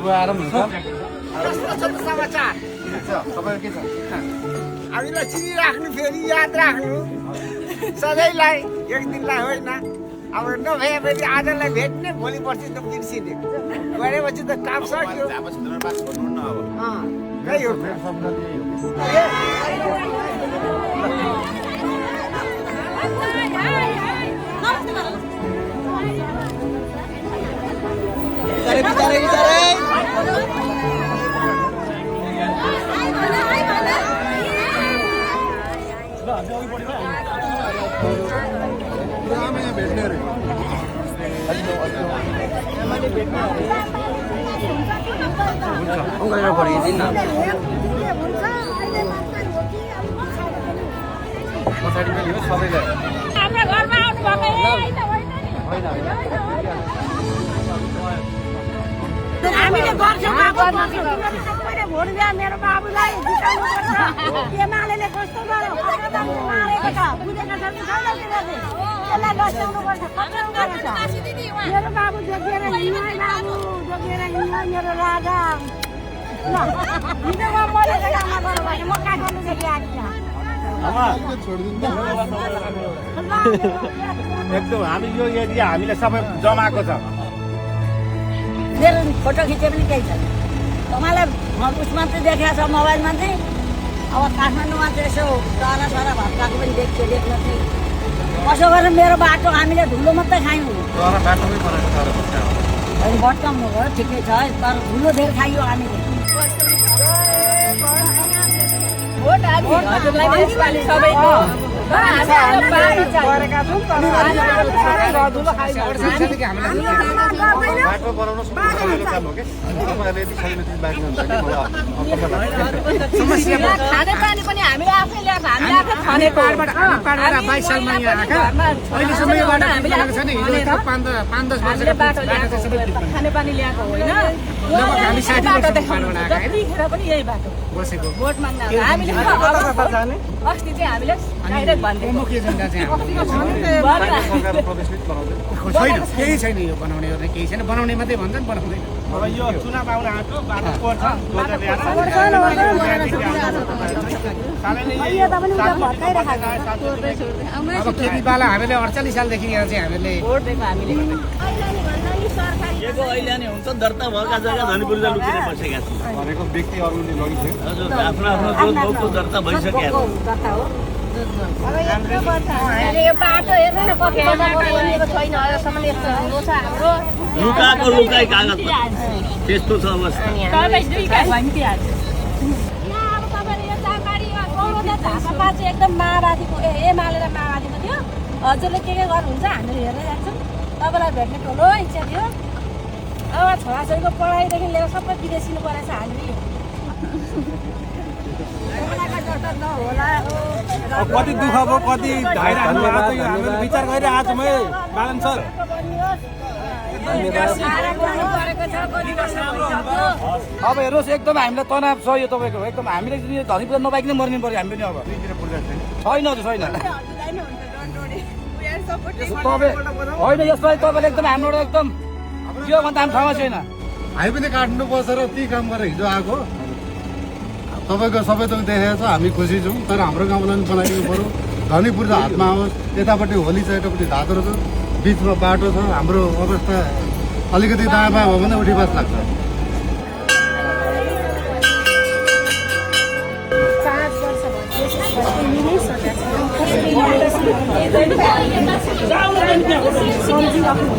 तपाईँको आराम हुन्छ समाचार तपाईँको के छ हामीलाई चिनिराख्नु फेरि याद राख्नु सधैँलाई एक दिनलाई होइन अब नभए फेरि आजलाई भेट्ने भोलि पर्सि त बिर्सिने गरेपछि त काम सक्यो त्यही हो भेट्ने रे पछाडि पनि हो सबैलाई हाम्रो घरमा आउनु भएको हामीले गर्छौँ सबैले भोट दिए मेरो बाबुलाई जिताउनु पर्छ एमाले कस्तो गर्यो मारेको छ बुझेको छ त्यसलाई बचाउनु पर्छ मेरो बाबु जोगिएर हिँड्यो बाबु जोगिएर हिँड्यो मेरो राजा ल हिजोमा मरेको आमा गर्नु म काठमाडौँदेखि आएको एकदम हामी यो एरिया हामीले सबै जमाएको छ मेरो फोटो खिचे पनि केही छैन तपाईँलाई उसमा चाहिँ देखाएको छ मोबाइलमा चाहिँ अब काठमाडौँमा चाहिँ यसो चरा चरा भत्काएको पनि देख्थ्यो देख्न चाहिँ कसो गरेर मेरो बाटो हामीले धुलो मात्रै खायौँ बाटोमै परेको छ भट्काउनु भयो ठिकै छ तर धुलो धेर खाइयो हामीले बाटो बनाउनु सजिलो काम हो कि तपाईँहरूले यति सजिलो चिज बाँच्नु हुन्छ कि खानेपानी पनि हामीले आफै ल्याएको हामीले आफै खनेको 22 सालमा यहाँ आएका अहिलेसम्म यो बाटो बनाएको छैन हिजो 5-10 वर्ष खानेपानी ल्याएको होइन हामी 60 वर्ष बनाएका त्यतिखेर पनि यही बाटो बसेको भोट माग्न हामीले अस्ति चाहिँ हामीले डाइरेक्ट भनिदिएको मुख्य जनता चाहिँ छैन केही छैन यो बनाउने गर्ने केही छैन बनाउने मात्रै भन्छन् बनाउँदैन अब यो चुनाव आउन आएको बाटो पर्छ अब खेतीपाला हामीले 48 सालदेखि यहाँ चाहिँ हामीले भोट दिएको हामीले अहिले नै हुन्छ दर्ता भएका जग्गा धनीपुरले लुकेर बसेका छन् भनेको व्यक्ति अरूले लगिसक्यो हजुर आफ्नो आफ्नो जोत भाउको दर्ता भइसकेका छन् यो बाटो हेर्नु न कति बनिएको छैन अहिलेसम्म यस्तो धुलो छ हाम्रो लुकाएको लुकाइ कागज त्यस्तो छ अवस्था चाहिँ एकदम माओवादीको एमाले र माओवादीको थियो हजुरले के गर्नुहुन्छ हामीले हेरेर जान्छौँ तपाईँलाई भेट्ने ठुलो इच्छा थियो अब छोराछोरीको पढाइदेखि लिएर सबै विदेशिनु परेछ हामीले कति दुःख भयो कति धाइराख्नु भएको यो हामीले विचार गरिरहेको छौँ है बालन सर अब हेर्नुहोस् एकदम हामीलाई तनाव छ यो तपाईँको एकदम हामीले धनीपुर नपाइकन मर्नु पर्यो हामी पनि अब छैन छैन तपाईँ होइन यसलाई तपाईँले एकदम हाम्रो एकदम यो भन्दा हाम्रो ठाउँमा छैन हामी पनि काट्नु पर्छ र ती काम गरेर हिजो आएको तपाईँको सबै थोक देखेको छ हामी खुसी छौँ तर हाम्रो गाउँलाई पनि बनाइदिनु पऱ्यो धनीपुर त हातमा आओस् यतापट्टि होली छ यतापट्टि धातरो छ बिचमा बाटो छ हाम्रो अवस्था अलिकति दायाँ बायाँ भयो भने उठी बास लाग्छ सम्झिराख्नु